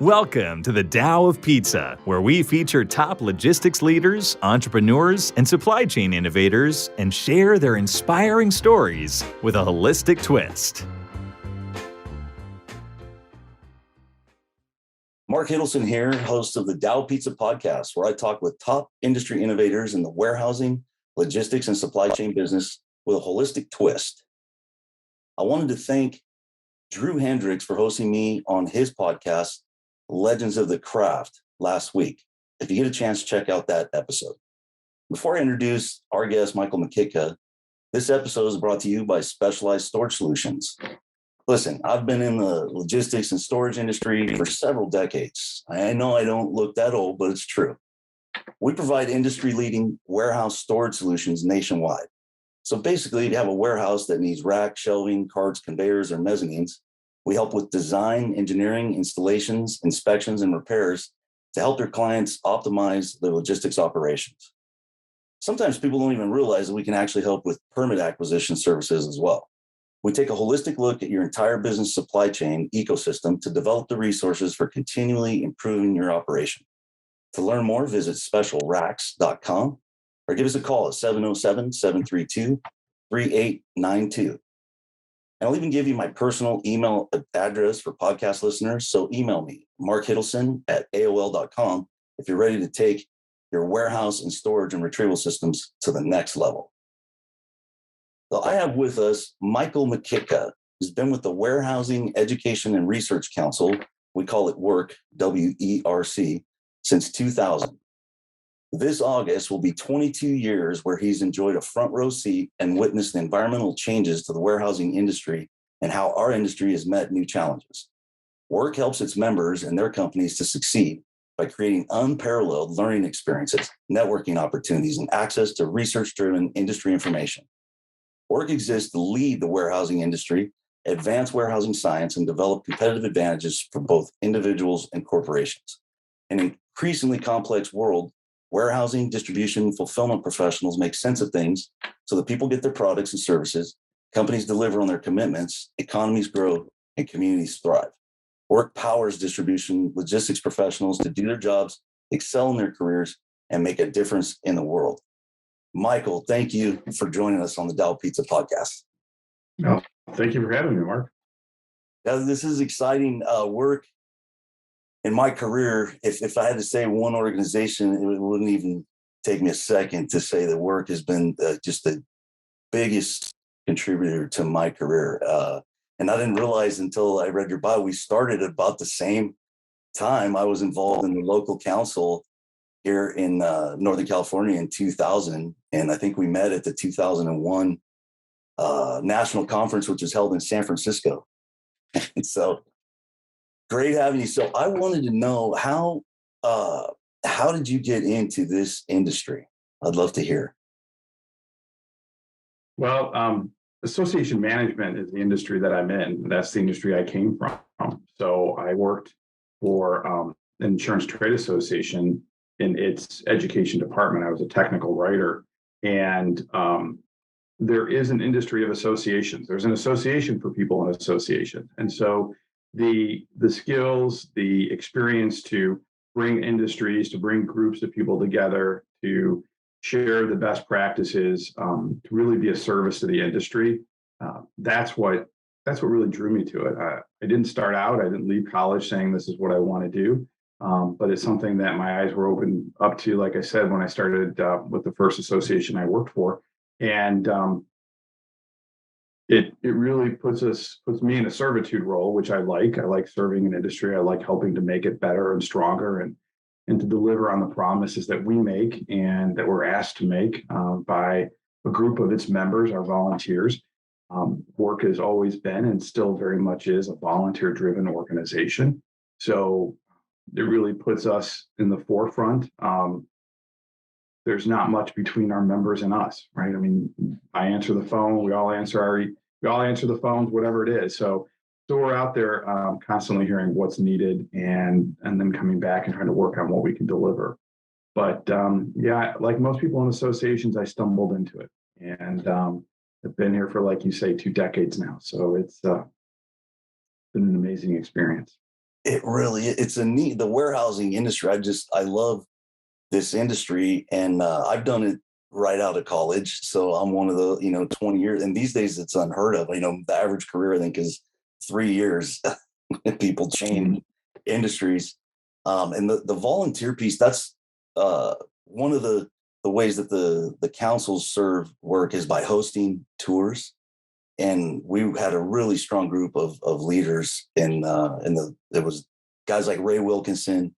Welcome to the Tao of Pizza, where we feature top logistics leaders, entrepreneurs, and supply chain innovators and share their inspiring stories with a holistic twist. Mark Hiddleson here, host of the Tao Pizza podcast, where I talk with top industry innovators in the warehousing, logistics, and supply chain business with a holistic twist. I wanted to thank Drew Hendricks for hosting me on his podcast, Legends of the Craft, last week. If you get a chance, check out that episode. Before I introduce our guest, Michael Mckicka, this episode is brought to you by Specialized Storage Solutions. Listen, I've been in the logistics and storage industry for several decades. I know I don't look that old, but it's true. We provide industry-leading warehouse storage solutions nationwide. So basically, if you have a warehouse that needs rack, shelving, carts, conveyors, or mezzanines, we help with design, engineering, installations, inspections, and repairs to help their clients optimize their logistics operations. Sometimes people don't even realize that we can actually help with permit acquisition services as well. We take a holistic look at your entire business supply chain ecosystem to develop the resources for continually improving your operation. To learn more, visit specialracks.com or give us a call at 707-732-3892. And I'll even give you my personal email address for podcast listeners. So email me, markhiddleson@aol.com, if you're ready to take your warehouse and storage and retrieval systems to the next level. So I have with us Michael Mckicka, who's been with the Warehousing Education and Research Council, we call it WERC, W-E-R-C, since 2000. This August will be 22 years where he's enjoyed a front row seat and witnessed the environmental changes to the warehousing industry and how our industry has met new challenges. WERC helps its members and their companies to succeed by creating unparalleled learning experiences, networking opportunities, and access to research-driven industry information. WERC exists to lead the warehousing industry, advance warehousing science, and develop competitive advantages for both individuals and corporations. In an increasingly complex world, warehousing, distribution, and fulfillment professionals make sense of things so that people get their products and services, companies deliver on their commitments, economies grow, and communities thrive. WERC powers distribution logistics professionals to do their jobs, excel in their careers, and make a difference in the world. Michael, thank you for joining us on the Tao Pizza podcast. Oh, thank you for having me, Mark. Yeah, this is exciting work. In my career, if I had to say one organization, it wouldn't even take me a second to say that WERC has been just the biggest contributor to my career. And I didn't realize until I read your bio, we started about the same time. I was involved in the local council here in Northern California in 2000. And I think we met at the 2001 national conference, which was held in San Francisco. And so great having you. So I wanted to know how did you get into this industry? I'd love to hear. Well, association management is the industry that I'm in. That's the industry I came from. So I worked for an insurance trade association in its education department. I was a technical writer. And there is an industry of associations. There's an association for people in associations. And so the skills, the experience to bring industries, to bring groups of people together, to share the best practices, to really be a service to the industry. That's what really drew me to it. I didn't start out, I didn't leave college saying this is what I want to do, but it's something that my eyes were open up to, like I said, when I started with the first association I worked for. And it really puts me in a servitude role, which I like. I like serving an industry. I like helping to make it better and stronger and to deliver on the promises that we make and that we're asked to make by a group of its members, our volunteers. WERC has always been and still very much is a volunteer-driven organization. So it really puts us in the forefront. There's not much between our members and us, right? I mean, I answer the phone. We all answer the phones, whatever it is. So we're out there constantly hearing what's needed and then coming back and trying to work on what we can deliver. But yeah, like most people in associations, I stumbled into it, and I've been here for, like you say, 2 decades now. So it's been an amazing experience. It really, it's a neat, the warehousing industry. I love this industry, and I've done it right out of college. So I'm one of the, 20 years, and these days it's unheard of. The average career I think is 3 years. People change industries. And the volunteer piece, that's one of the ways that the councils serve work is by hosting tours. And we had a really strong group of leaders it was guys like Ray Wilkinson,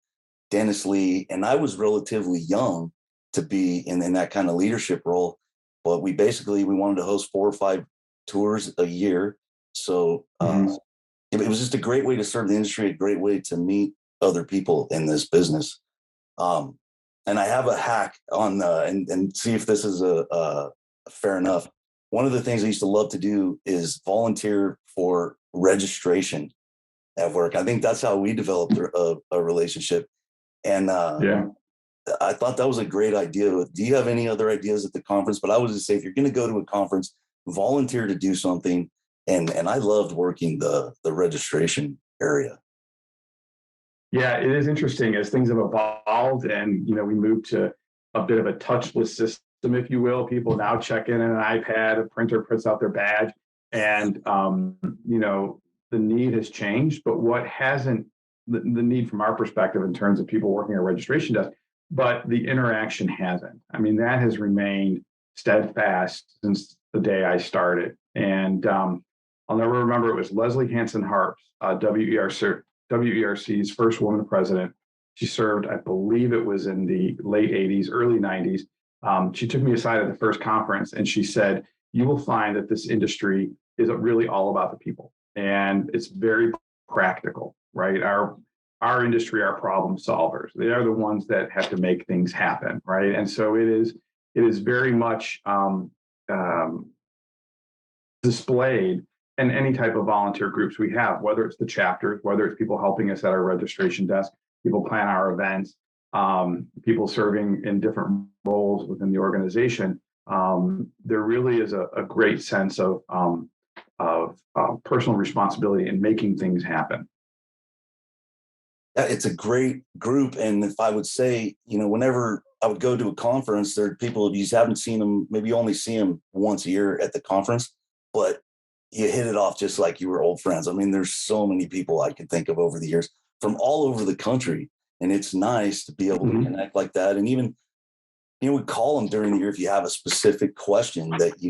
Dennis Lee, and I was relatively young to be in that kind of leadership role. But we wanted to host 4 or 5 tours a year. So it was just a great way to serve the industry, a great way to meet other people in this business. And I have a hack on and see if this is a fair enough. One of the things I used to love to do is volunteer for registration at work. I think that's how we developed a relationship. And I thought that was a great idea. Do you have any other ideas at the conference? But I was just say, if you're going to go to a conference, volunteer to do something. And I loved working the registration area. Yeah, it is interesting as things have evolved, and we moved to a bit of a touchless system, if you will. People now check in on an iPad, a printer prints out their badge, and the need has changed. But what hasn't, the need from our perspective in terms of people working at a registration desk, but the interaction hasn't. I mean, that has remained steadfast since the day I started. And I'll never remember, it was Leslie Hanson Harps, WERC's first woman president. She served, I believe it was in the late 80s, early 90s. She took me aside at the first conference and she said, you will find that this industry is really all about the people. And it's very practical, right? Our industry are problem solvers. They are the ones that have to make things happen, right? And so it is very much displayed in any type of volunteer groups we have, whether it's the chapters, whether it's people helping us at our registration desk, people plan our events, people serving in different roles within the organization. There really is a great sense of personal responsibility in making things happen. It's a great group. And if I would say, whenever I would go to a conference, there are people, you haven't seen them, maybe you only see them once a year at the conference, but you hit it off just like you were old friends. I mean, there's so many people I could think of over the years from all over the country. And it's nice to be able to connect like that. And even, we call them during the year if you have a specific question that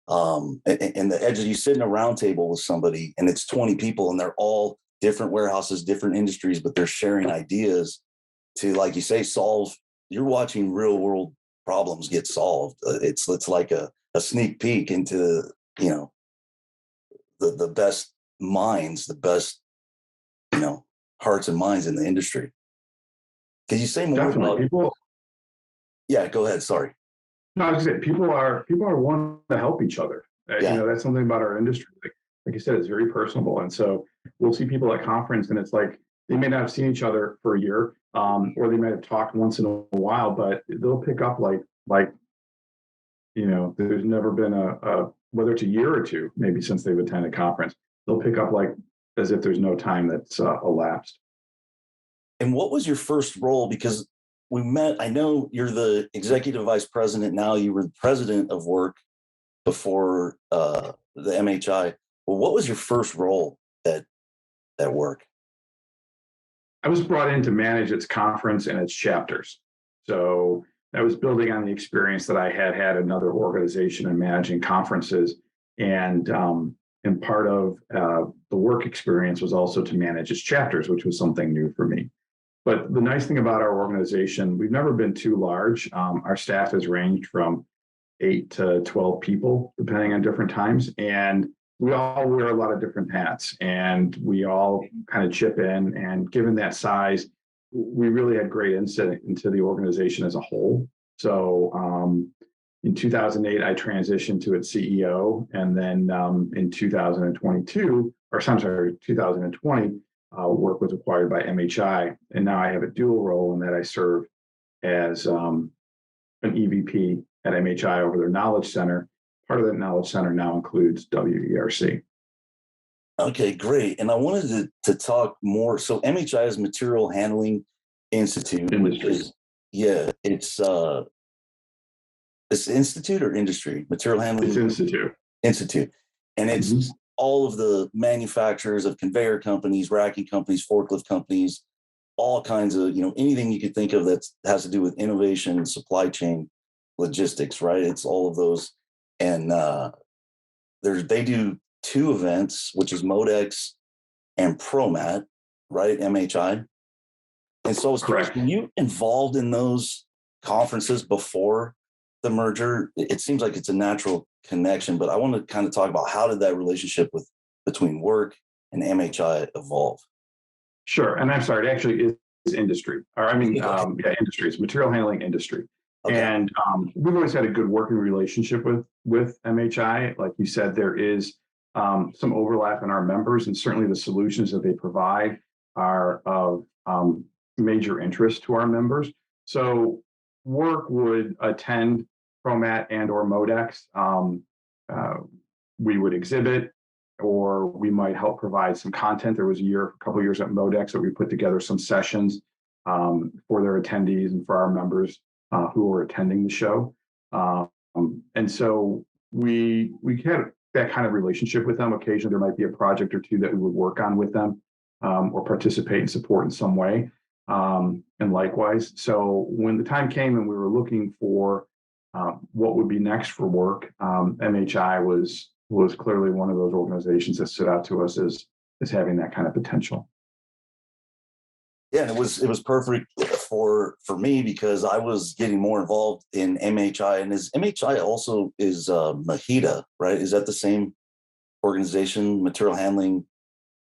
and the edge of you sit in a round table with somebody and it's 20 people and they're all different warehouses, different industries, but they're sharing ideas to, like you say, solve. You're watching real world problems get solved. It's like a sneak peek into, the best minds, the best, hearts and minds in the industry. Could you say more Definitely. about People? Yeah, go ahead. Sorry. No, I was just saying, people are wanting to help each other. That's something about our industry. Like you said, it's very personable. And so we'll see people at conference and it's like, they may not have seen each other for a year, or they might have talked once in a while, but they'll pick up there's never been whether it's a year or two, maybe since they've attended conference, they'll pick up as if there's no time that's elapsed. And what was your first role? Because we met, I know you're the executive vice president now, you were the president of WERC before the MHI. Well, what was your first role at WERC? I was brought in to manage its conference and its chapters. So I was building on the experience that I had in another organization and managing conferences. And part of the work experience was also to manage its chapters, which was something new for me. But the nice thing about our organization, we've never been too large. Our staff has ranged from 8 to 12 people, depending on different times. And we all wear a lot of different hats and we all kind of chip in. And given that size, we really had great insight into the organization as a whole. So in 2008, I transitioned to its CEO. And then in 2020, WERC was acquired by MHI. And now I have a dual role in that I serve as an EVP at MHI over their knowledge center. Part of that knowledge center now includes WERC. Okay, great. And I wanted to talk more. So MHI is Material Handling Institute, which Industry. is, yeah, it's institute or industry? Material It's Handling institute. Institute. And Mhm. it's all of the manufacturers of conveyor companies, racking companies, forklift companies, all kinds of, anything you could think of that has to do with innovation, supply chain, logistics, right? It's all of those. And they do two events, which is Modex and ProMat, right? MHI. And so I was curious, Correct. were you involved in those conferences before the merger? It seems like it's a natural connection, but I want to kind of talk about how did that relationship between WERC and MHI evolve? Sure. And I'm sorry, it actually is industry. Or I mean, yeah, industry. It's material handling industry. Okay. And we've always had a good working relationship with MHI. Like you said, there is some overlap in our members, and certainly the solutions that they provide are of major interest to our members. So WERC would attend ProMat and or Modex. Uh, we would exhibit, or we might help provide some content. There was a couple of years at Modex that we put together some sessions for their attendees and for our members who were attending the show. And so we had that kind of relationship with them. Occasionally, there might be a project or two that we would work on with them or participate and support in some way. And likewise, so when the time came and we were looking for what would be next for WERC, MHI was clearly one of those organizations that stood out to us as having that kind of potential. Yeah, and it was perfect for me because I was getting more involved in MHI, and is MHI also is Mckicka, right? Is that the same organization, Material Handling?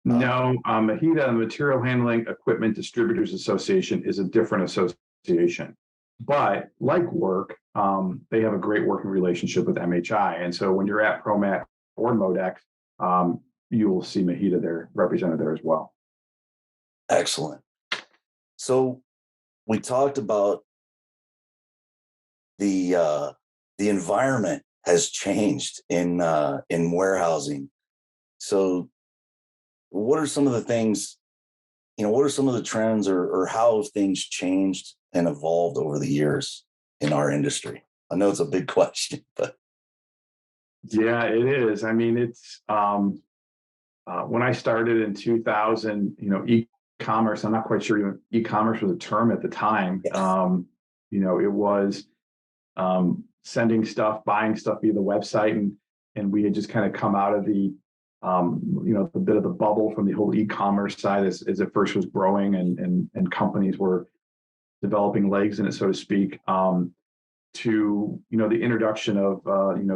No, MHEFI, the Material Handling Equipment Distributors Association, is a different association. But like WERC, they have a great working relationship with MHI. And so when you're at ProMat or Modex, you will see MHEFI there represented there as well. Excellent. So we talked about the environment has changed in warehousing. So what are some of the things, what are some of the trends or how have things changed and evolved over the years in our industry? I know it's a big question, but. Yeah, it is. I mean, it's when I started in 2000, e-commerce, I'm not quite sure even e-commerce was a term at the time. Yeah. It was sending stuff, buying stuff via the website, and we had just kind of come out of the the bit of the bubble from the whole e-commerce side as it first was growing and companies were developing legs in it, so to speak, to the introduction of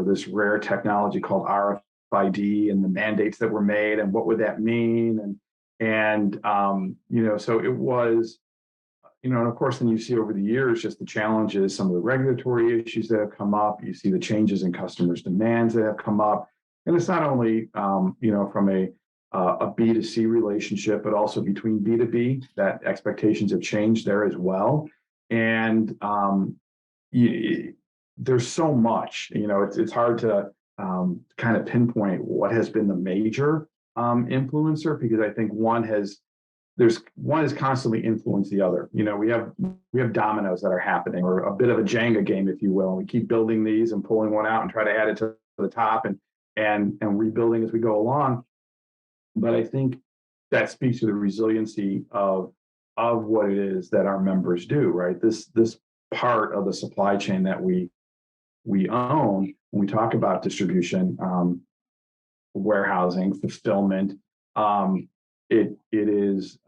this rare technology called RFID and the mandates that were made and what would that mean and so it was. And of course, then you see over the years just the challenges, some of the regulatory issues that have come up. You see the changes in customers' demands that have come up, and it's not only from a B2C relationship, but also between B2B. That expectations have changed there as well, and there's so much. It's hard to kind of pinpoint what has been the major influencer, because I think one has constantly influenced the other. We have dominoes that are happening, or a bit of a Jenga game, if you will. And we keep building these and pulling one out and try to add it to the top and rebuilding as we go along. But I think that speaks to the resiliency of what it is that our members do, right? This part of the supply chain that we own, when we talk about distribution, warehousing, fulfillment, it is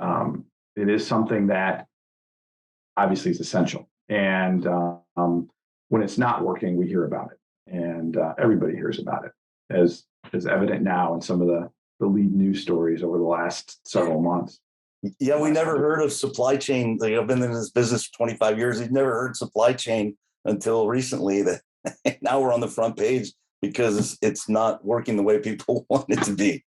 something that obviously is essential. And when it's not working, we hear about it, and everybody hears about it, as is evident now in some of the lead news stories over the last several months. Yeah, we never heard of supply chain. Like, I've been in this business for 25 years. We've never heard supply chain until recently. That now we're on the front page because it's not working the way people want it to be.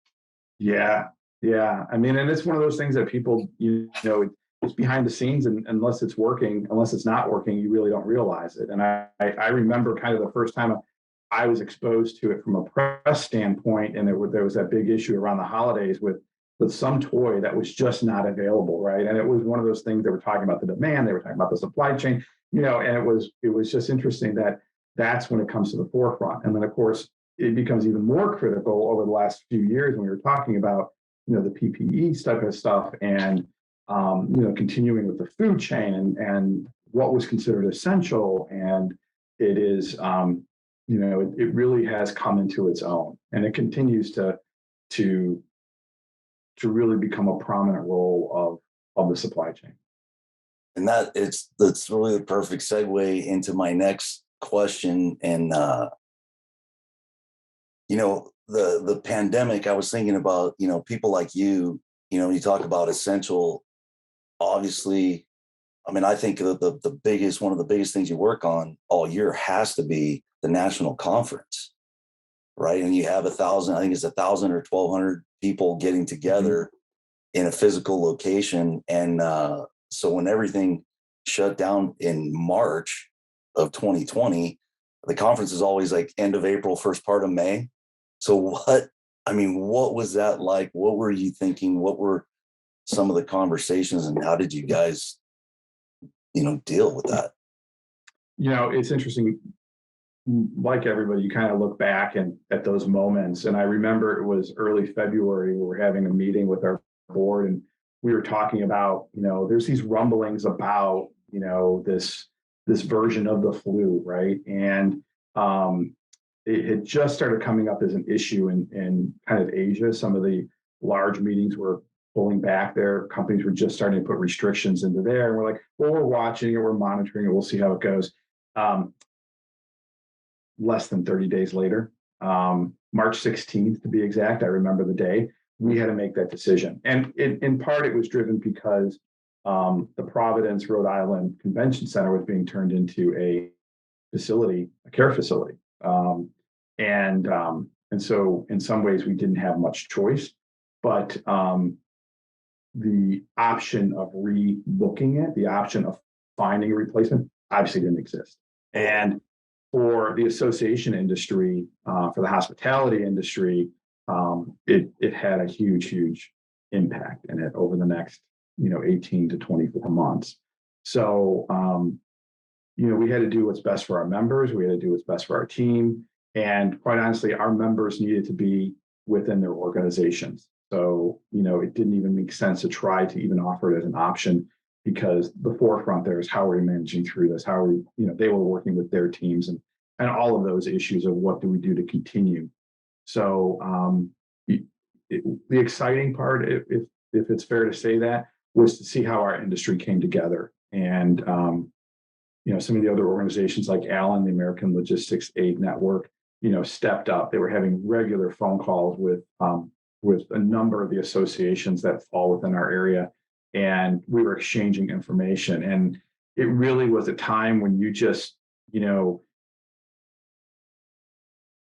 Yeah. I mean, and it's one of those things that people, it's behind the scenes, and unless it's not working, you really don't realize it. And I remember kind of the first time I was exposed to it from a press standpoint, and there was that big issue around the holidays with some toy that was just not available, right? And it was one of those things. They were talking about the demand, they were talking about the supply chain, and it was just interesting that that's when it comes to the forefront. And then of course it becomes even more critical over the last few years when we were talking about the PPE type of stuff, and continuing with the food chain and what was considered essential. And it is it really has come into its own, and it continues to really become a prominent role of the supply chain. And that's really the perfect segue into my next question. And the pandemic, I was thinking about, people like you talk about essential. Obviously, I mean, I think one of the biggest things you work on all year has to be the national conference, right? And you have 1,000, I think it's 1,000 or 1,200 people getting together in a physical location. And so when everything shut down in March of 2020, the conference is always like end of April, first part of May. So what was that like? What were you thinking? What were some of the conversations, and how did you guys, deal with that? It's interesting. Like everybody, you kind of look back at those moments. And I remember it was early February, we were having a meeting with our board, and we were talking about, there's these rumblings about, this version of the flu, right? And it had just started coming up as an issue in kind of Asia. Some of the large meetings were pulling back there. Companies were just starting to put restrictions into there. And we're like, well, we're watching it, we're monitoring it, we'll see how it goes. Less than 30 days later, March 16th to be exact, I remember the day, we had to make that decision. And in part, it was driven because the Providence, Rhode Island Convention Center was being turned into a care facility. And so in some ways we didn't have much choice, but the option of re-booking it, the option of finding a replacement obviously didn't exist. And for the association industry, for the hospitality industry, it had a huge impact in it over the next 18 to 24 months. So we had to do what's best for our members. We had to do what's best for our team. And quite honestly, our members needed to be within their organizations. So, it didn't even make sense to try to even offer it as an option, because the forefront there is how are we managing through this? How are we, they were working with their teams and all of those issues of what do we do to continue. So the exciting part, if it's fair to say that, was to see how our industry came together. And some of the other organizations like Allen, the American Logistics Aid Network, stepped up. They were having regular phone calls with a number of the associations that fall within our area, and we were exchanging information. And it really was a time when you just,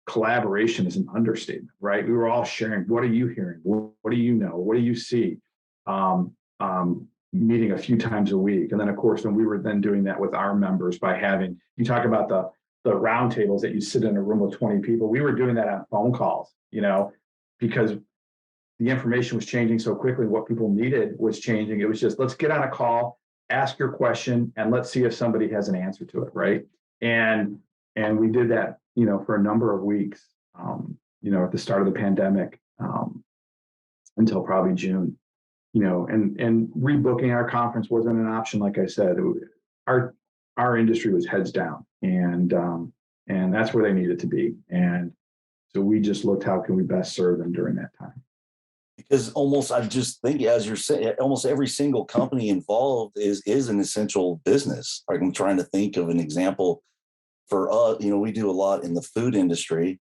collaboration is an understatement, right? We were all sharing, what are you hearing? What do you know? What do you see? Meeting a few times a week. And then of course, when we were then doing that with our members by having, you talk about the round tables that you sit in a room with 20 people, we were doing that on phone calls, because the information was changing so quickly. What people needed was changing. It was just, let's get on a call, ask your question, and let's see if somebody has an answer to it, right? And we did that, for a number of weeks, at the start of the pandemic, until probably June, and rebooking our conference wasn't an option. Like I said, our industry was heads down, and that's where they needed to be. And so we just looked, how can we best serve them during that time? Because I'm just thinking, as you're saying, almost every single company involved is an essential business. Like, I'm trying to think of an example for us. We do a lot in the food industry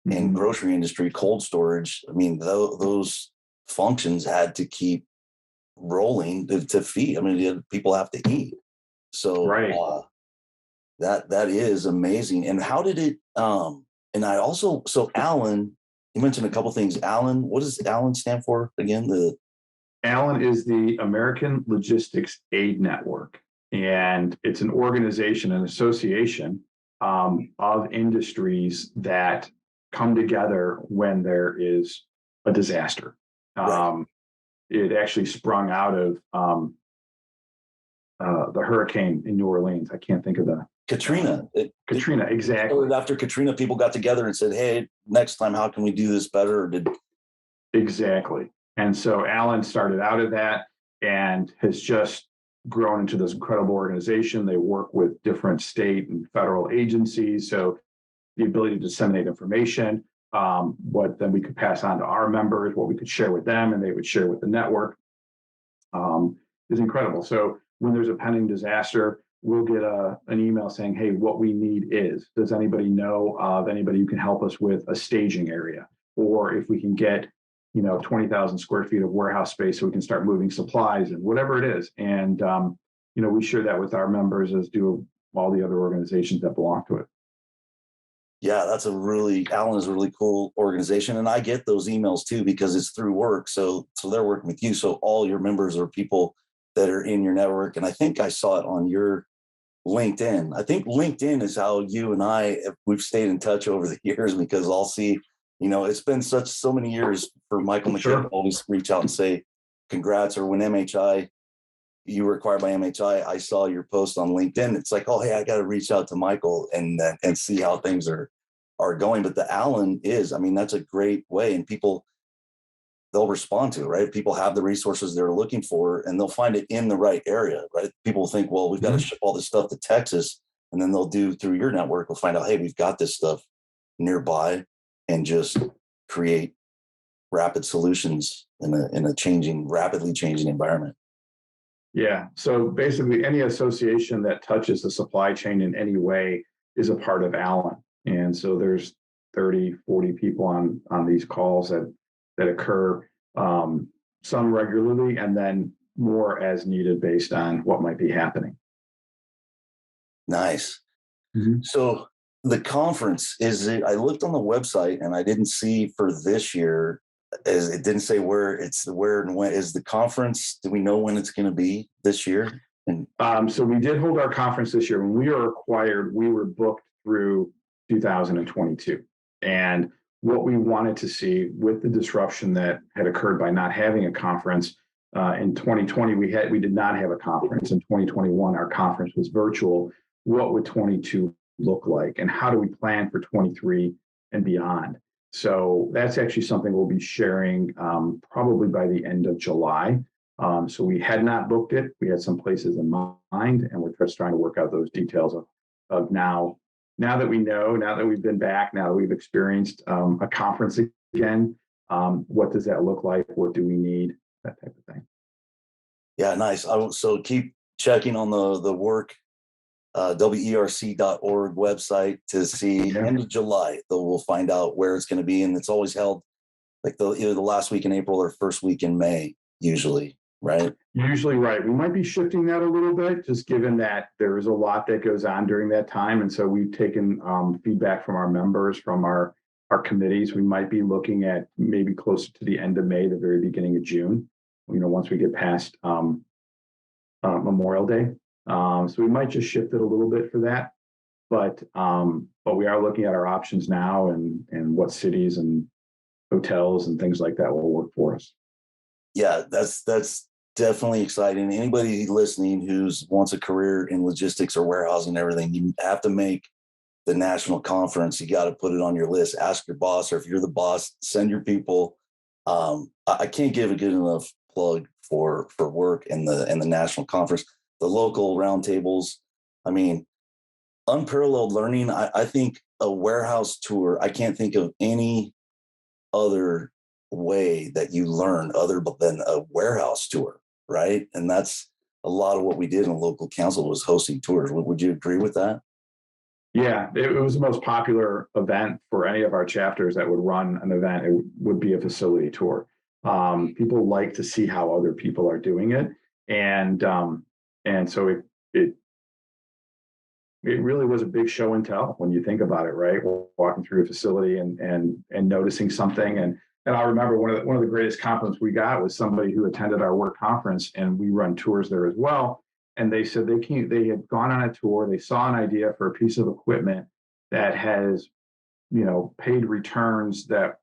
and grocery industry, cold storage. I mean, those functions had to keep rolling to feed. I mean, people have to eat. So right. That is amazing. And how did it? And I also, so Allen, you mentioned a couple things. Allen, what does Allen stand for again? Allen is the American Logistics Aid Network, and it's an organization, an association of industries that come together when there is a disaster. Right. It actually sprung out of the hurricane in New Orleans. I can't think of the Katrina. Katrina, exactly. After Katrina, people got together and said, "Hey, next time, how can we do this better?" Or did Exactly. And so Alan started out of that and has just grown into this incredible organization. They work with different state and federal agencies. So the ability to disseminate information, what then we could pass on to our members, what we could share with them, and they would share with the network, is incredible. So when there's a pending disaster, we'll get an email saying, "Hey, what we need is, does anybody know of anybody who can help us with a staging area? Or if we can get 20,000 square feet of warehouse space so we can start moving supplies and whatever it is." And, we share that with our members, as do all the other organizations that belong to it. Yeah, Alan is a really cool organization. And I get those emails too, because it's through work. So they're working with you. So all your members are people that are in your network. And I think I saw it on your LinkedIn. I think LinkedIn is how you and we've stayed in touch over the years, because I'll see, it's been so many years for Michael Mckicka Sure. to always reach out and say congrats. Or when you were acquired by MHI, I saw your post on LinkedIn. It's like, oh, hey, I got to reach out to Michael and see how things are going. But the Alan that's a great way, and they'll respond to it, right? People have the resources they're looking for, and they'll find it in the right area, right? People think, well, we've got to ship all this stuff to Texas, and then they'll do through your network, we'll find out, hey, we've got this stuff nearby, and just create rapid solutions in a rapidly changing environment. Yeah. So basically, any association that touches the supply chain in any way is a part of Allen. And so there's 30, 40 people on these calls that occur, some regularly, and then more as needed based on what might be happening. Nice. Mm-hmm. So the conference, I looked on the website and I didn't see for this year, as it didn't say where and when is the conference. Do we know when it's going to be this year? And so we did hold our conference this year. When we were acquired, we were booked through 2022. And what we wanted to see with the disruption that had occurred by not having a conference, in 2020, we did not have a conference. In 2021, our conference was virtual. What would 22 look like? And how do we plan for 23 and beyond? So that's actually something we'll be sharing probably by the end of July. So we had not booked it. We had some places in mind, and we're just trying to work out those details of now that we know, now that we've been back, now that we've experienced a conference again, what does that look like? What do we need? That type of thing. Yeah, nice. So keep checking on the WERC, WERC.org website to see end of July. We'll find out where it's going to be, and it's always held like either the last week in April or first week in May, usually, right? Usually, right. We might be shifting that a little bit, just given that there is a lot that goes on during that time, and so we've taken feedback from our members, from our committees. We might be looking at maybe closer to the end of May, the very beginning of June. Once we get past Memorial Day. So we might just shift it a little bit for that, but we are looking at our options now and what cities and hotels and things like that will work for us. Yeah, that's definitely exciting. Anybody listening who wants a career in logistics or warehousing and everything, you have to make the national conference. You got to put it on your list. Ask your boss, or if you're the boss, send your people. I can't give a good enough plug for WERC and the national conference. The local roundtables, unparalleled learning. I think a warehouse tour, I can't think of any other way that you learn other than a warehouse tour, right? And that's a lot of what we did in a local council, was hosting tours. Would you agree with that? Yeah, it was the most popular event for any of our chapters that would run an event. It would be a facility tour. People like to see how other people are doing it. And so it really was a big show and tell when you think about it, right? Walking through a facility and noticing something. And I remember one of the greatest compliments we got was somebody who attended our WERC conference, and we run tours there as well. and they said they had gone on a tour, they saw an idea for a piece of equipment that has, paid returns that,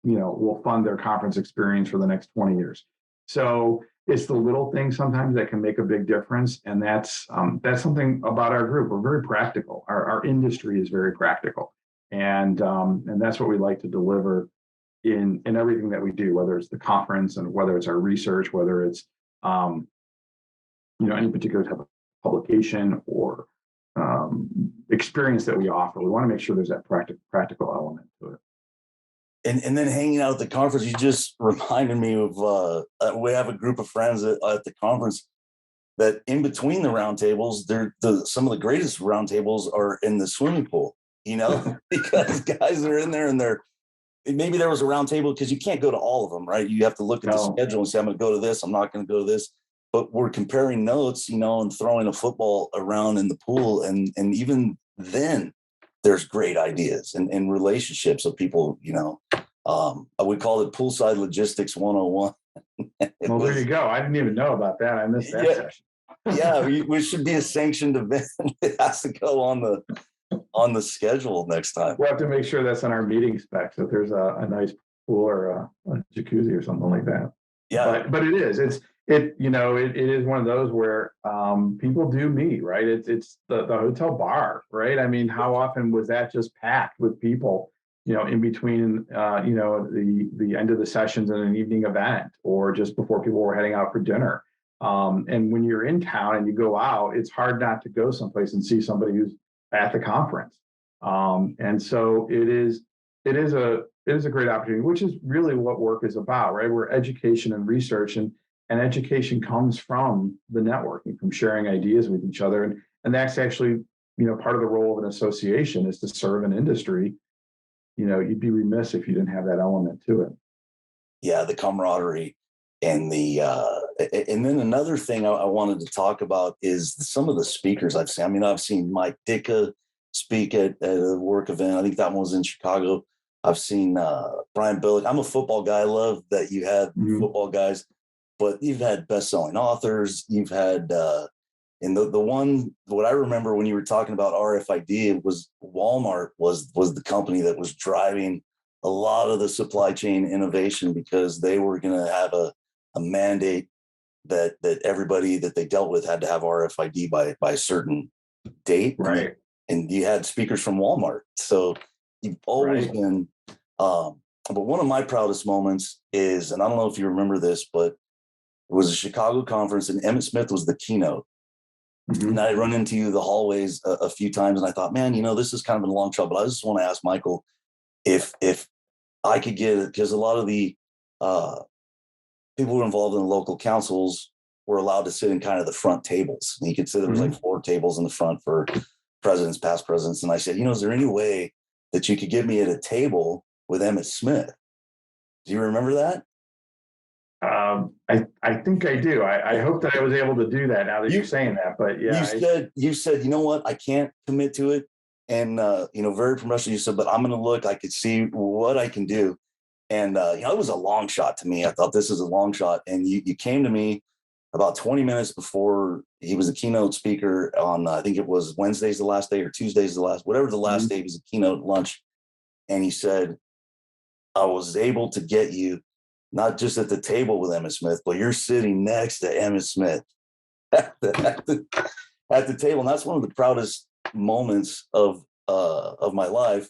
will fund their conference experience for the next 20 years. So it's the little things sometimes that can make a big difference. And that's something about our group. We're very practical. Our industry is very practical. And that's what we like to deliver in everything that we do, whether it's the conference and whether it's our research, whether it's, any particular type of publication or experience that we offer. We want to make sure there's that practical element to it. And then hanging out at the conference, you just reminded me of, we have a group of friends at the conference that in between the roundtables, some of the greatest roundtables are in the swimming pool, because guys are in there and maybe there was a roundtable because you can't go to all of them, right? You have to look at the schedule and say, I'm going to go to this. I'm not going to go to this. But we're comparing notes, and throwing a football around in the pool. And even then, there's great ideas and relationships of people, I would call it poolside logistics 101. Well, there you go. I didn't even know about that. I missed that session. Yeah, we should be a sanctioned event. It has to go on the schedule next time. We'll have to make sure that's on our meeting specs, if there's a nice pool or a jacuzzi or something like that. Yeah. But it is. It is one of those where people do meet, right? It's the hotel bar, right? I mean, how often was that just packed with people, in between, the end of the sessions and an evening event, or just before people were heading out for dinner. And when you're in town and you go out, it's hard not to go someplace and see somebody who's at the conference. And so it is a great opportunity, which is really what work is about, right? We're education and research, and education comes from the networking, from sharing ideas with each other. And that's actually, part of the role of an association is to serve an industry. You'd be remiss if you didn't have that element to it. Yeah, the camaraderie and and then another thing I wanted to talk about is some of the speakers I've seen. I mean, I've seen Mckicka speak at a work event. I think that one was in Chicago. I've seen Brian Billick. I'm a football guy. I love that you had football guys. But you've had best-selling authors. You've had, and the one, what I remember when you were talking about RFID, it was Walmart was the company that was driving a lot of the supply chain innovation, because they were going to have a mandate that everybody that they dealt with had to have RFID by a certain date. Right. And you had speakers from Walmart. So you've always been, but one of my proudest moments is, and I don't know if you remember this, but it was a Chicago conference and Emmitt Smith was the keynote. Mm-hmm. And I run into the hallways a few times and I thought, man, this is kind of a long shot, but I just want to ask Michael if I could get it, because a lot of the people who were involved in the local councils were allowed to sit in kind of the front tables. And you could sit, there was like 4 tables in the front for presidents, past presidents. And I said, is there any way that you could get me at a table with Emmitt Smith? Do you remember that? I think I do. I hope that I was able to do that now that you're saying that, but yeah. You said, you know what, I can't commit to it. And, very professional, you said, but I'm going to look, I could see what I can do. And, it was a long shot to me. I thought this is a long shot. And you came to me about 20 minutes before he was a keynote speaker on, I think it was Wednesday's the last day or Tuesday's the last, whatever the last day, he was a keynote lunch. And he said, I was able to get you not just at the table with Emmitt Smith, but you're sitting next to Emmitt Smith at the table. And that's one of the proudest moments of my life,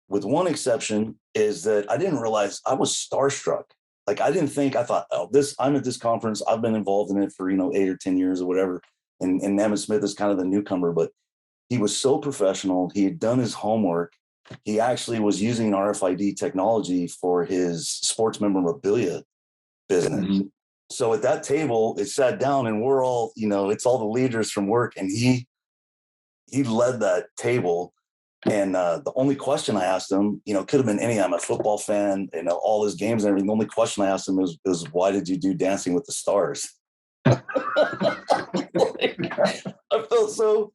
with one exception, is that I didn't realize I was starstruck. Like, I thought, I'm at this conference. I've been involved in it for, 8 or 10 years or whatever. And Emmitt Smith is kind of the newcomer, but he was so professional. He had done his homework. He actually was using RFID technology for his sports memorabilia business. Mm-hmm. So at that table, it sat down and we're all, it's all the leaders from work. And he led that table. And the only question I asked him, could have been any, I'm a football fan, all his games and everything. The only question I asked him was why did you do Dancing with the Stars? I felt so.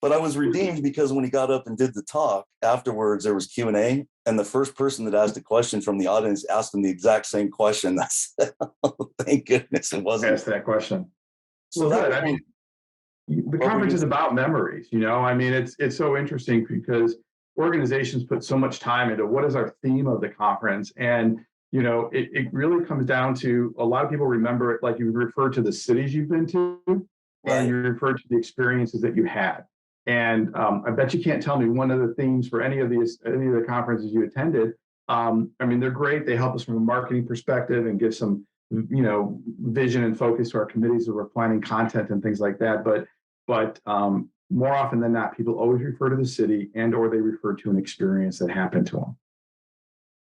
But I was redeemed, because when he got up and did the talk afterwards, there was Q&A, and the first person that asked a question from the audience asked him the exact same question. I said, oh, thank goodness it wasn't. Ask that question. So Well, that good. was I mean, the what were conference you is about memories. I mean, it's so interesting because organizations put so much time into what is our theme of the conference. And, it really comes down to a lot of people remember it like you refer to the cities you've been to, or right? you refer to the experiences that you had. And I bet you can't tell me one of the themes for any of the conferences you attended. I mean, they're great. They help us from a marketing perspective and give some, vision and focus to our committees that we're planning content and things like that. But more often than not, people always refer to the city or they refer to an experience that happened to them.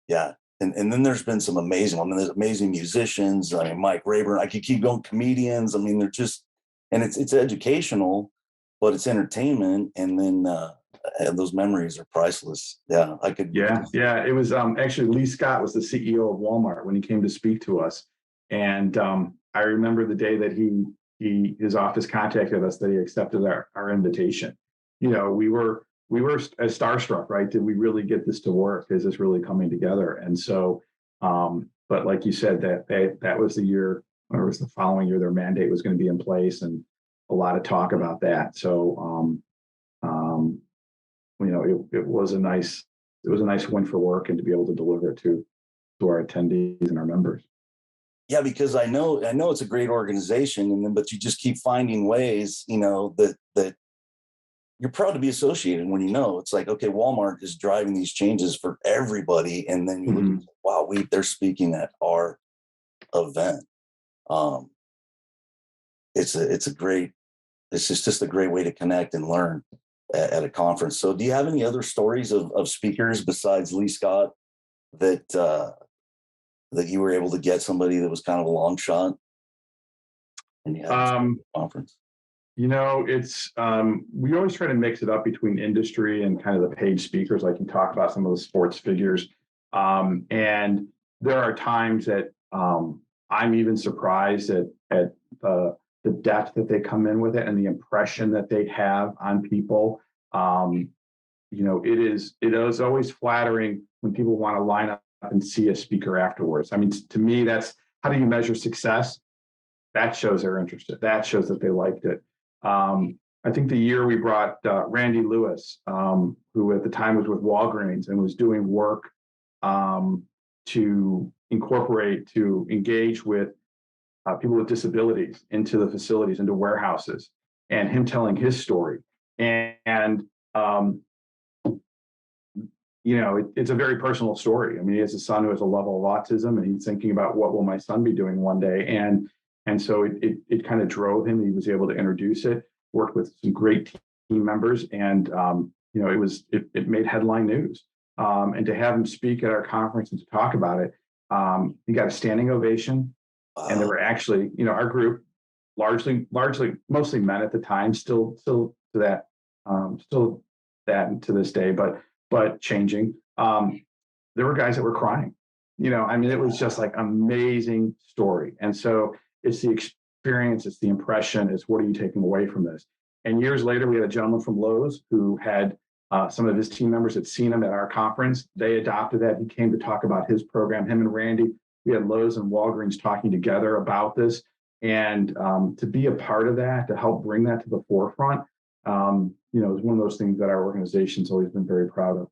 Yeah. And then there's been some there's amazing musicians. I mean, Mike Rayburn, I could keep going, comedians. I mean, they're just, and it's educational, but it's entertainment. And then those memories are priceless. Yeah, I could. Yeah. It was actually Lee Scott was the CEO of Walmart when he came to speak to us. And I remember the day that his office contacted us that he accepted our invitation. We were starstruck, right? Did we really get this to work? Is this really coming together? And so, but like you said, that was the year, or it was the following year, their mandate was going to be in place, and a lot of talk about that. So, it was a nice win for WERC, and to be able to deliver it to our attendees and our members. Yeah, because I know it's a great organization, but you just keep finding ways, that you're proud to be associated when it's like, okay, Walmart is driving these changes for everybody. And then you look at, wow, they're speaking at our event. It's just a great way to connect and learn at a conference. So do you have any other stories of speakers besides Lee Scott that you were able to get somebody that was kind of a long shot and you had a conference? It's we always try to mix it up between industry and kind of the paid speakers, like you talked about some of the sports figures. And there are times that I'm even surprised at the depth that they come in with it and the impression that they have on people. It is always flattering when people want to line up and see a speaker afterwards. I mean, to me, that's how do you measure success? That shows they're interested. That shows that they liked it. I think the year we brought Randy Lewis, who at the time was with Walgreens and was doing work to engage with people with disabilities into the facilities, into warehouses, and him telling his story. And it's a very personal story. I mean, he has a son who has a level of autism, and he's thinking about what will my son be doing one day. And so it kind of drove him. He was able to introduce it, worked with some great team members, and it made headline news. And to have him speak at our conference and to talk about it, he got a standing ovation. And there were actually, our group, mostly men at the time, still to that to this day, but changing. There were guys that were crying. It was just like amazing story. And so it's the experience, it's the impression, it's what are you taking away from this? And years later, we had a gentleman from Lowe's who had some of his team members had seen him at our conference. They adopted that. He came to talk about his program. Him and Randy, we had Lowe's and Walgreens talking together about this. And to be a part of that, to help bring that to the forefront, is one of those things that our organization's always been very proud of.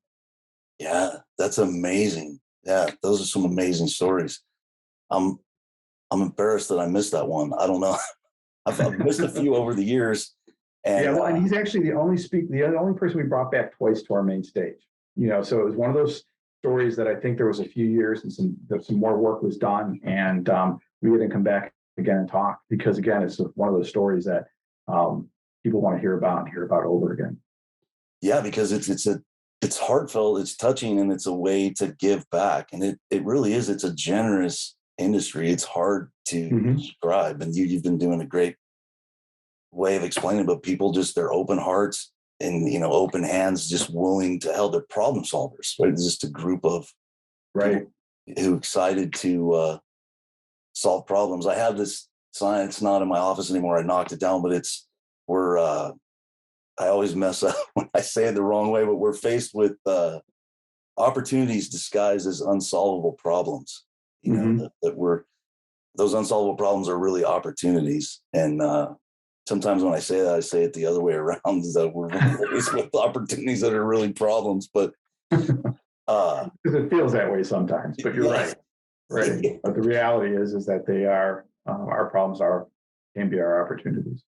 Yeah, that's amazing. Yeah, those are some amazing stories. I'm embarrassed that I missed that one. I don't know. I've missed a few over the years. And, and he's actually the only person we brought back twice to our main stage. So it was one of those stories that I think there was a few years and some more work was done, and we didn't come back again and talk because again, it's one of those stories that people want to hear about over again. Yeah, because it's heartfelt, it's touching, and it's a way to give back, and it really is. It's a generous industry. It's hard to describe, and you've been doing a great way of explaining, but people just their open hearts and open hands, just willing to help. They're problem solvers, right? It's just a group of right who excited to solve problems. I have this sign. It's not in my office anymore. I knocked it down, but I always mess up when I say it the wrong way, but we're faced with opportunities disguised as unsolvable problems. Those unsolvable problems are really opportunities. And sometimes when I say that, I say it the other way around, is that we're faced with opportunities that are really problems. But Because it feels that way sometimes, but you're right. Right. But the reality is that they are, our problems can be our opportunities.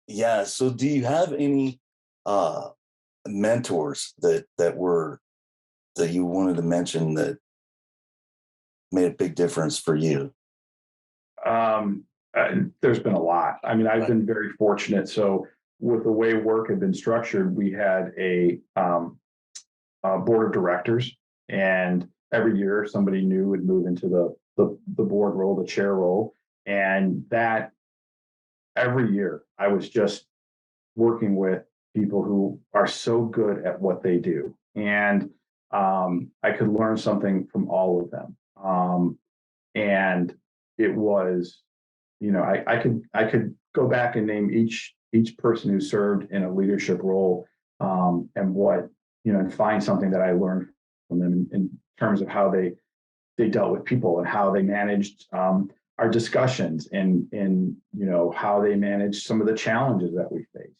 Yeah. So do you have any mentors that you wanted to mention that made a big difference for you? There's been a lot. I mean, I've been very fortunate. So with the way work had been structured, we had a board of directors, and every year somebody new would move into the board role, the chair role, and that every year I was just working with people who are so good at what they do, and I could learn something from all of them. And it was, I could go back and name each person who served in a leadership role, and what, and find something that I learned from them in terms of how they dealt with people and how they managed our discussions, and how they managed some of the challenges that we face.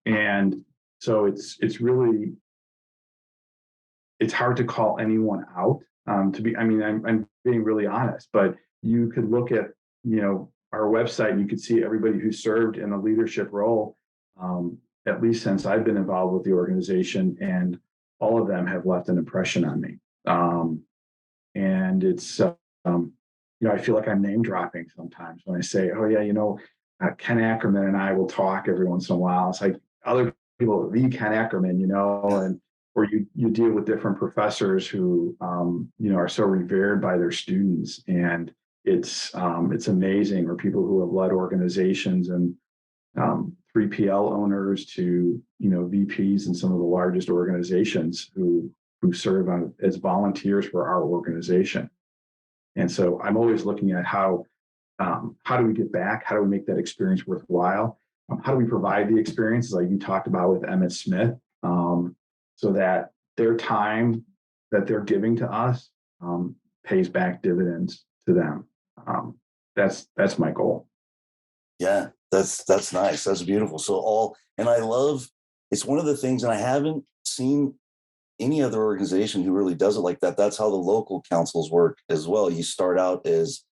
And so it's really, it's hard to call anyone out. I'm being really honest, but you could look at, our website, and you could see everybody who served in a leadership role, at least since I've been involved with the organization, and all of them have left an impression on me. And it's, I feel like I'm name dropping sometimes when I say, oh yeah, Ken Ackerman and I will talk every once in a while. It's like other people, the Ken Ackerman, and or you deal with different professors who, are so revered by their students, and it's amazing. Or people who have led organizations, and 3PL owners to, VPs in some of the largest organizations who serve as volunteers for our organization. And so I'm always looking at how do we get back? How do we make that experience worthwhile? How do we provide the experiences like you talked about with Emmett Smith, so that their time that they're giving to us pays back dividends to them. That's my goal. Yeah, that's nice. That's beautiful. And I love, it's one of the things, and I haven't seen any other organization who really does it like that. That's how the local councils work as well. You start out as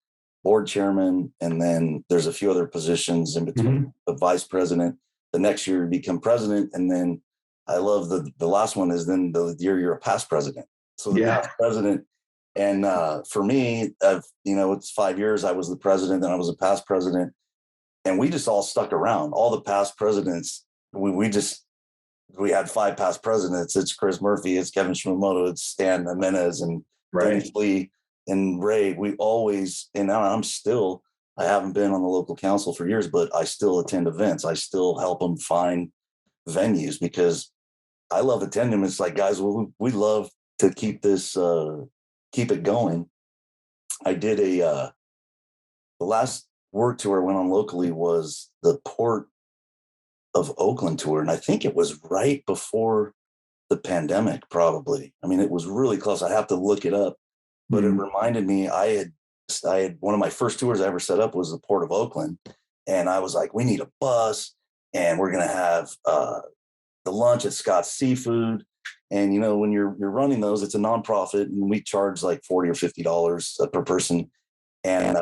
board chairman, and then there's a few other positions in between, the vice president. The next year you become president, and then I love the last one is then the year you're a past president. So the past president, and for me, it's 5 years. I was the president, then I was a past president, and we just all stuck around. All the past presidents, we had 5 past presidents. It's Chris Murphy, it's Kevin Shimamoto, it's Stan Jimenez, and Dennis Lee, and Ray. We always, and I haven't been on the local council for years, but I still attend events. I still help them find venues because I love attending. It's like, guys, we love to keep it going. I did the last work tour I went on locally was the Port of Oakland tour. And I think it was right before the pandemic, probably. I mean, it was really close. I have to look it up, but it reminded me, I had one of my first tours I ever set up was the Port of Oakland. And I was like, we need a bus, and we're going to have the lunch at Scott's Seafood. And, when you're running those, it's a nonprofit, and we charge like $40 or $50 per person. And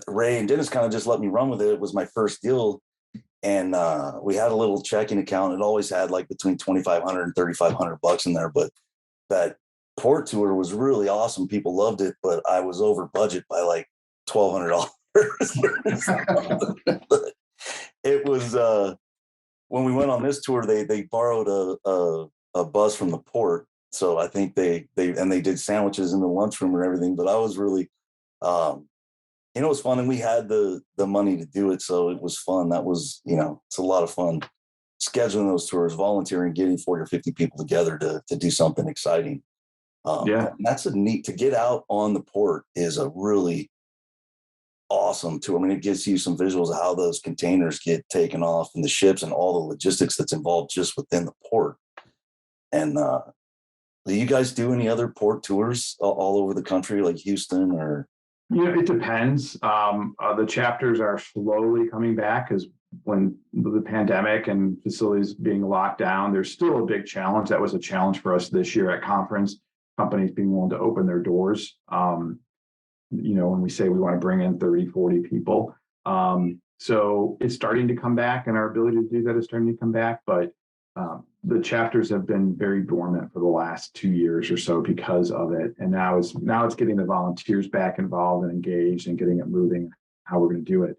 Ray and Dennis kind of just let me run with it. It was my first deal. And we had a little checking account. It always had like between $2,500 and $3,500 in there. But that port tour was really awesome. People loved it, but I was over budget by like $1,200. It was when we went on this tour, they borrowed a bus from the port. So I think they did sandwiches in the lunchroom and everything. But I was really, it was fun, and we had the money to do it, so it was fun. That was, it's a lot of fun scheduling those tours, volunteering, getting 40 or 50 people together to do something exciting. And that's a neat, to get out on the port is a really awesome tour. I mean, it gives you some visuals of how those containers get taken off and the ships and all the logistics that's involved just within the port. And do you guys do any other port tours all over the country, like Houston or? It depends. The chapters are slowly coming back because when the pandemic and facilities being locked down, there's still a big challenge. That was a challenge for us this year at conference, companies being willing to open their doors. When we say we want to bring in 30, 40 people. So it's starting to come back, and our ability to do that is starting to come back. But the chapters have been very dormant for the last 2 years or so because of it. And now it's getting the volunteers back involved and engaged and getting it moving, how we're going to do it.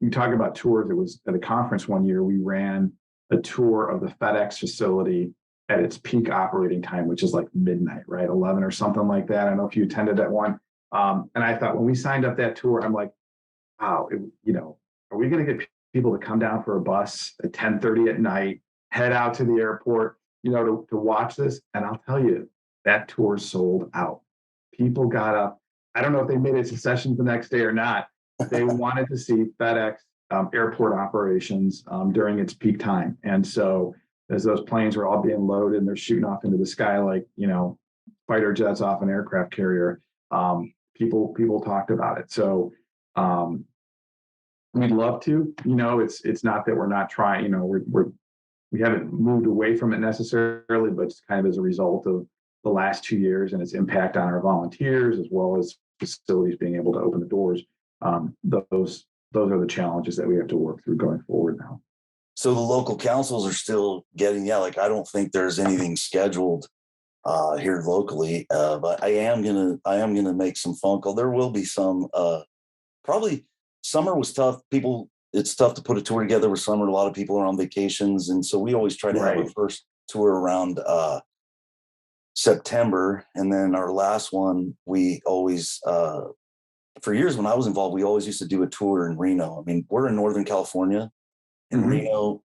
You talk about tours. It was at a conference one year, we ran a tour of the FedEx facility at its peak operating time, which is like midnight, right? 11 or something like that. I don't know if you attended that one. And I thought when we signed up that tour, I'm like, wow, are we going to get people to come down for a bus at 10:30 at night, head out to the airport, to watch this? And I'll tell you, that tour sold out. People got up. I don't know if they made it to sessions the next day or not. They wanted to see FedEx airport operations during its peak time. And so as those planes were all being loaded and they're shooting off into the sky like, fighter jets off an aircraft carrier, people talked about it. So we'd love to. It's not that we're not trying. We haven't moved away from it necessarily, but it's kind of as a result of the last 2 years and its impact on our volunteers as well as facilities being able to open the doors. Those are the challenges that we have to work through going forward now. So the local councils are still getting, I don't think there's anything scheduled here locally, but I am gonna make some phone call. There will be some. Probably summer was tough. It's tough to put a tour together with summer. A lot of people are on vacations, and so we always try to have our first tour around September, and then our last one we always. For years when I was involved, we always used to do a tour in Reno. I mean, we're in Northern California, and Reno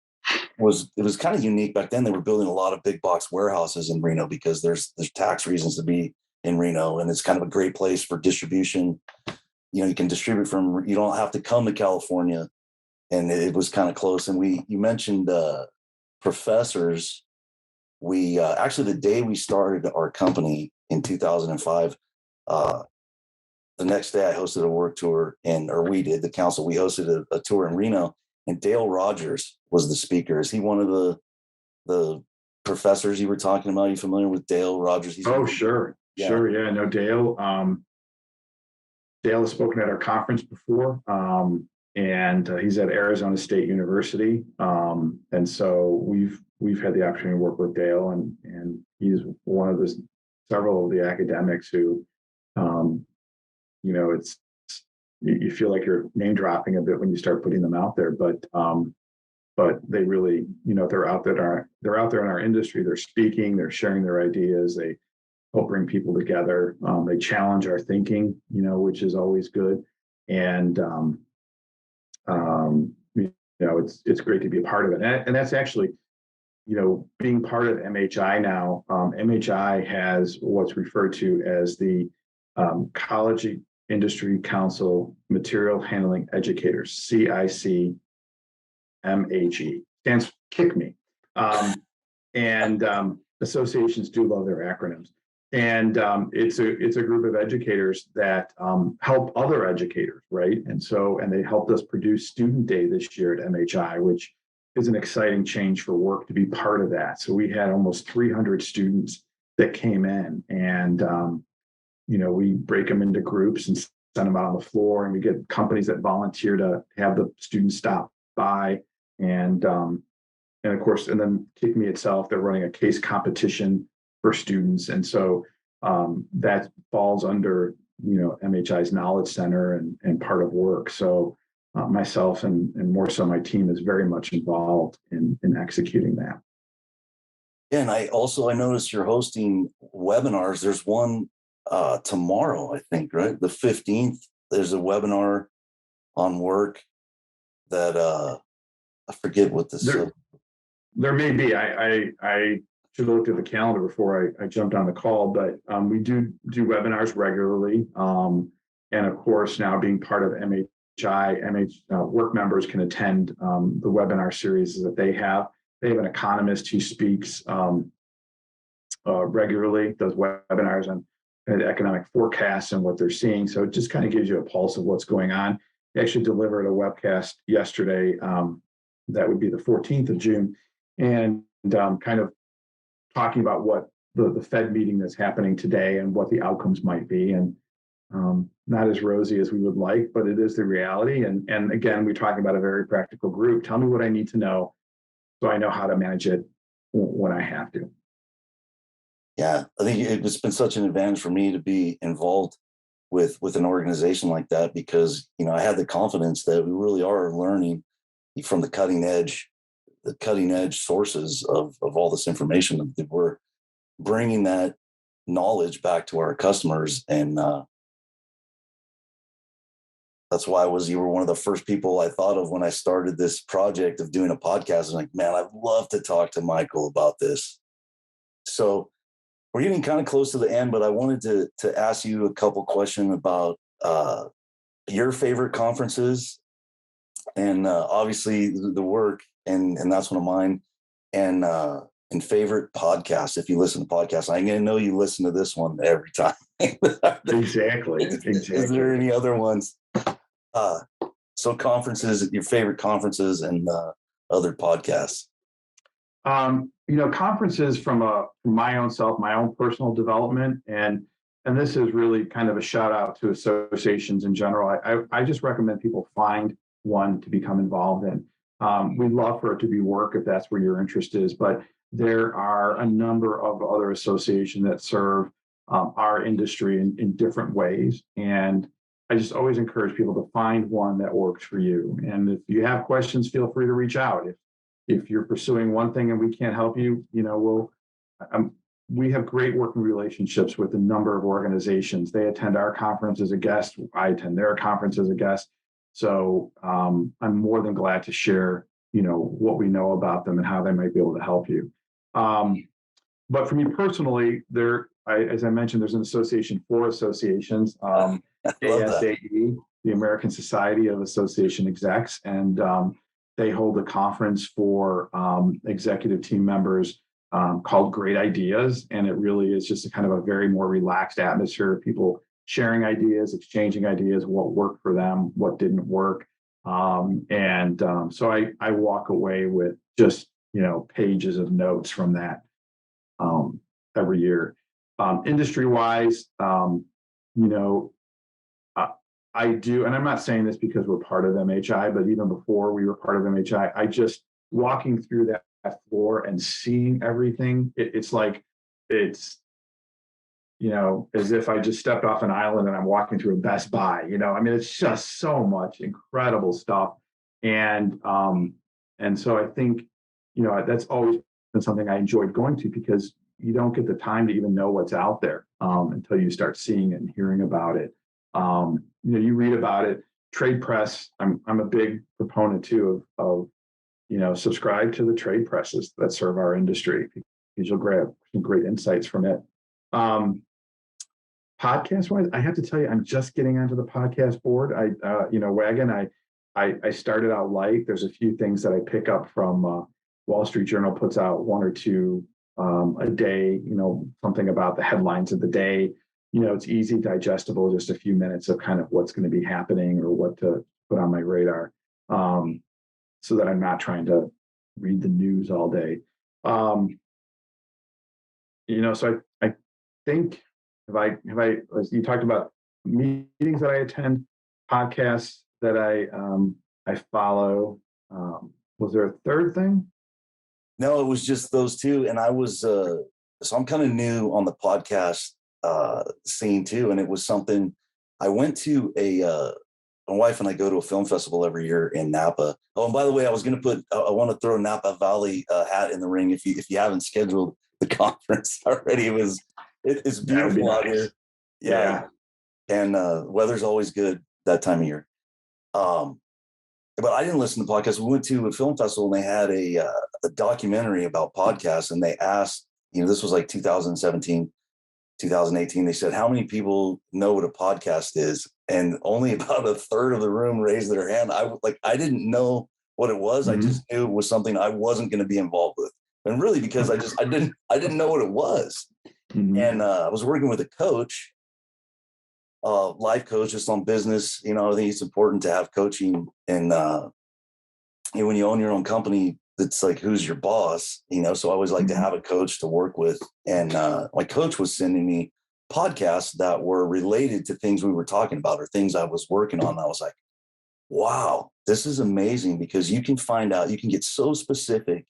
was kind of unique back then. They were building a lot of big box warehouses in Reno because there's tax reasons to be in Reno, and it's kind of a great place for distribution. You can distribute you don't have to come to California, and it was kind of close. And you mentioned professors. We actually, the day we started our company in 2005, the next day I hosted a work tour, we did, the council, we hosted a tour in Reno, and Dale Rogers was the speaker. Is he one of the professors you were talking about? Are you familiar with Dale Rogers? Sure. Yeah. Sure. Yeah. No, Dale. Dale has spoken at our conference before, and he's at Arizona State University. And so we've had the opportunity to work with Dale, and he's one of several of the academics who, you feel like you're name dropping a bit when you start putting them out there, but they really, they're out there in our industry. They're speaking, they're sharing their ideas. They help bring people together. They challenge our thinking, which is always good. And it's great to be a part of it. And that's actually, being part of MHI now. MHI has what's referred to as the College Industry Council Material Handling Educators, CIC MHE, stands for Kick Me. And associations do love their acronyms. And it's a group of educators that help other educators, right? And they helped us produce Student Day this year at MHI, which is an exciting change for WERC to be part of that. So we had almost 300 students that came in, and we break them into groups and send them out on the floor, and we get companies that volunteer to have the students stop by, and of course, and then Kick Me itself, they're running a case competition for students, and so that falls under MHI's Knowledge Center and part of WERC. So myself and more so my team is very much involved in executing that. Yeah, and I noticed you're hosting webinars. There's one tomorrow, I think, right? The 15th. There's a webinar on WERC that I forget what this is. There may be. I should have looked at the calendar before I jumped on the call, but we do webinars regularly. And of course, now being part of MHI, WERC members can attend the webinar series that they have. They have an economist who speaks regularly, does webinars on economic forecasts and what they're seeing. So it just kind of gives you a pulse of what's going on. They actually delivered a webcast yesterday. That would be the 14th of June. And kind of talking about what the Fed meeting that's happening today and what the outcomes might be. And not as rosy as we would like, but it is the reality. And again, we're talking about a very practical group. Tell me what I need to know so I know how to manage it when I have to. Yeah, I think it's been such an advantage for me to be involved with an organization like that, because, you know, I had the confidence that we really are learning from the cutting edge sources of all this information, that we're bringing that knowledge back to our customers. And that's why you were one of the first people I thought of when I started this project of doing a podcast. I was like, man, I'd love to talk to Michael about this. So we're getting kind of close to the end, but I wanted to ask you a couple questions about your favorite conferences, and obviously the WERC, and that's one of mine, and favorite podcasts. If you listen to podcasts, I'm going to know you listen to this one every time. Exactly. Is there any other ones? So conferences, your favorite conferences, and other podcasts. Conferences from my own self, my own personal development, and this is really kind of a shout out to associations in general. I just recommend people find one to become involved in. We'd love for it to be WERC if that's where your interest is, but there are a number of other associations that serve our industry in different ways. And I just always encourage people to find one that works for you. And if you have questions, feel free to reach out. If you're pursuing one thing and we can't help you, we have great working relationships with a number of organizations. They attend our conference as a guest. I attend their conference as a guest. So I'm more than glad to share, what we know about them and how they might be able to help you. But for me personally, as I mentioned, there's an association for associations, ASAE, the American Society of Association Execs, and they hold a conference for executive team members called Great Ideas. And it really is just a kind of a very more relaxed atmosphere of people sharing ideas, exchanging ideas, what worked for them, what didn't work. So I walk away with just, pages of notes from that every year. Industry-wise, I do, and I'm not saying this because we're part of MHI, but even before we were part of MHI, I just walking through that floor and seeing everything, it's as if I just stepped off an island and I'm walking through a Best Buy, it's just so much incredible stuff. And so I think, that's always been something I enjoyed going to, because you don't get the time to even know what's out there until you start seeing it and hearing about it. You read about it. Trade press, I'm a big proponent too of subscribe to the trade presses that serve our industry, because you'll grab some great insights from it. Podcast wise, I have to tell you, I'm just getting onto the podcast board. Wagon, I started out light. There's a few things that I pick up from Wall Street Journal puts out one or two a day, something about the headlines of the day. It's easy, digestible, just a few minutes of kind of what's going to be happening or what to put on my radar, so that I'm not trying to read the news all day. So I think as you talked about meetings that I attend, podcasts that I follow. Was there a third thing? No, it was just those two. And I was, so I'm kind of new on the podcast scene too. And it was something I went to my wife and I go to a film festival every year in Napa. Oh, and by the way, I was going to I want to throw Napa Valley hat in the ring. If you haven't scheduled the conference already, it's beautiful out here. Yeah. And weather's always good that time of year. But I didn't listen to podcasts. We went to a film festival and they had a documentary about podcasts, and they asked, this was like 2017, 2018. They said, how many people know what a podcast is? And only about a third of the room raised their hand. I didn't know what it was. Mm-hmm. I just knew it was something I wasn't going to be involved with. And really because I didn't know what it was. Mm-hmm. And I was working with a coach, life coach just on business. I think it's important to have coaching, and when you own your own company, it's like, who's your boss? So I always like to have a coach to work with. And my coach was sending me podcasts that were related to things we were talking about or things I was working on. And I was like, wow, this is amazing, because you can find out, you can get so specific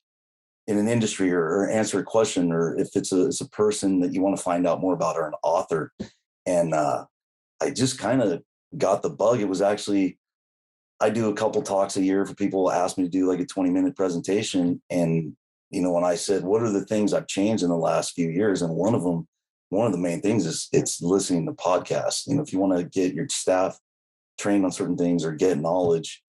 in an industry, or answer a question, or if it's a person that you want to find out more about, or an author. And I just kind of got the bug. It was actually, I do a couple talks a year for people who ask me to do like a 20-minute presentation. And, when I said, what are the things I've changed in the last few years? And one of the main things is it's listening to podcasts. If you want to get your staff trained on certain things or get knowledge,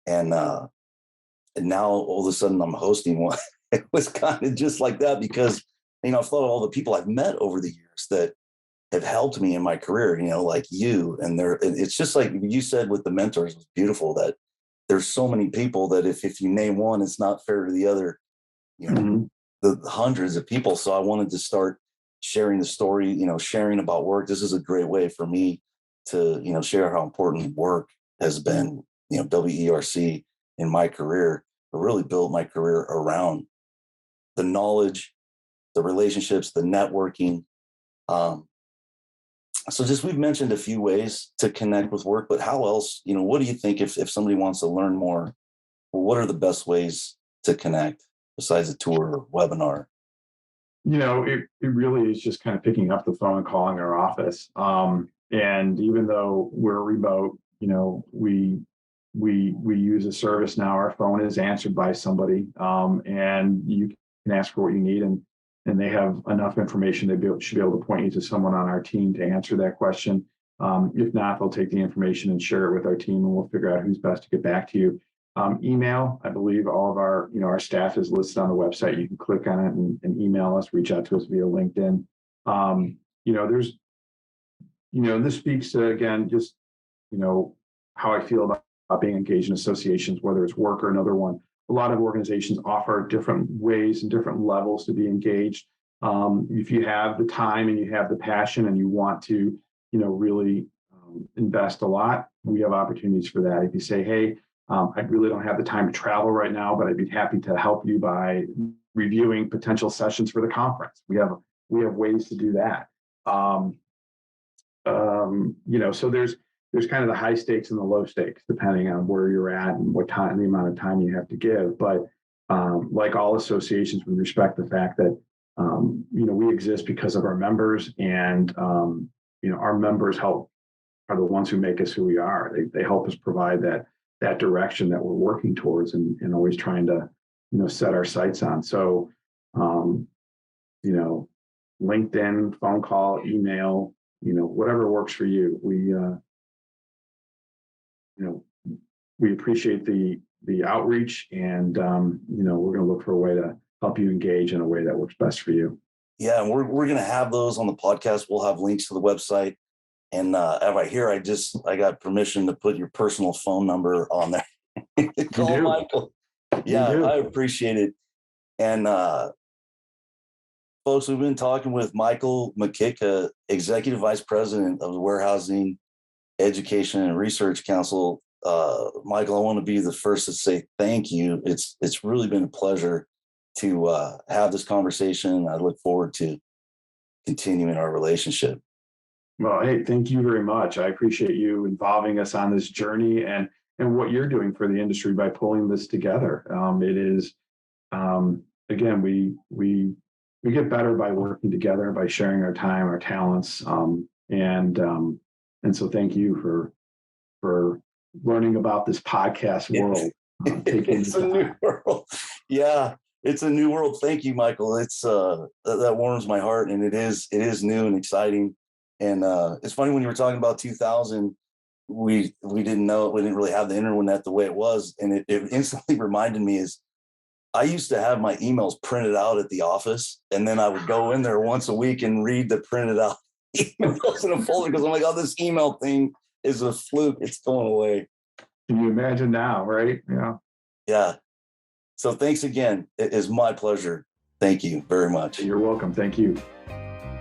and now all of a sudden I'm hosting one. It was kind of just like that, because, I've thought of all the people I've met over the years that have helped me in my career, like you. And it's just like you said with the mentors, it was beautiful that there's so many people that if you name one, it's not fair to the other, the hundreds of people. So I wanted to start sharing the story, sharing about work. This is a great way for me to, share how important work has been, WERC in my career. I really built my career around the knowledge, the relationships, the networking. So we've mentioned a few ways to connect with work, but how else, what do you think if somebody wants to learn more, what are the best ways to connect besides a tour or webinar? It really is just kind of picking up the phone and calling our office. And even though we're remote, we use a service now. Our phone is answered by somebody, and you can ask for what you need, and they have enough information should be able to point you to someone on our team to answer that question. If not, they'll take the information and share it with our team, and we'll figure out who's best to get back to you. Email, I believe all of our, our staff is listed on the website. You can click on it and email us, reach out to us via LinkedIn. This speaks to, again, just, how I feel about being engaged in associations, whether it's work or another one. A lot of organizations offer different ways and different levels to be engaged. If you have the time and you have the passion and you want to, really invest a lot, we have opportunities for that. If you say, hey, I really don't have the time to travel right now, but I'd be happy to help you by reviewing potential sessions for the conference. We have ways to do that. So there's kind of the high stakes and the low stakes, depending on where you're at and what time, the amount of time you have to give. But like all associations, we respect the fact that, we exist because of our members, and, our members are the ones who make us who we are. They help us provide that direction that we're working towards, and always trying to, set our sights on. So, LinkedIn, phone call, email, whatever works for you. We appreciate the outreach, and, we're going to look for a way to help you engage in a way that works best for you. Yeah. And we're going to have those on the podcast. We'll have links to the website. And right here, I got permission to put your personal phone number on there. Call Michael. Yeah, I appreciate it. And folks, we've been talking with Michael Mckicka, Executive Vice President of the Warehousing Education and Research Council. Michael, I want to be the first to say thank you. It's really been a pleasure to have this conversation. I look forward to continuing our relationship. Well, hey, thank you very much. I appreciate you involving us on this journey, and what you're doing for the industry by pulling this together. It is, again, we get better by working together, by sharing our time, our talents, and so thank you for learning about this podcast world. It's a new world. Yeah, it's a new world. Thank you, Michael. It's that warms my heart, and it is new and exciting. And it's funny, when you were talking about 2000, we didn't really have the internet the way it was, and it instantly reminded me is I used to have my emails printed out at the office, and then I would go in there once a week and read the printed out emails in a folder, because I'm like, oh, this email thing is a fluke. It's going away. Can you imagine now, right? Yeah. Yeah. So thanks again. It is my pleasure. Thank you very much. You're welcome. Thank you.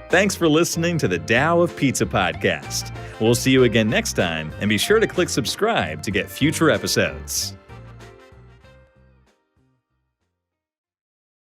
Thanks for listening to the Tao of Pizza podcast. We'll see you again next time, and be sure to click subscribe to get future episodes.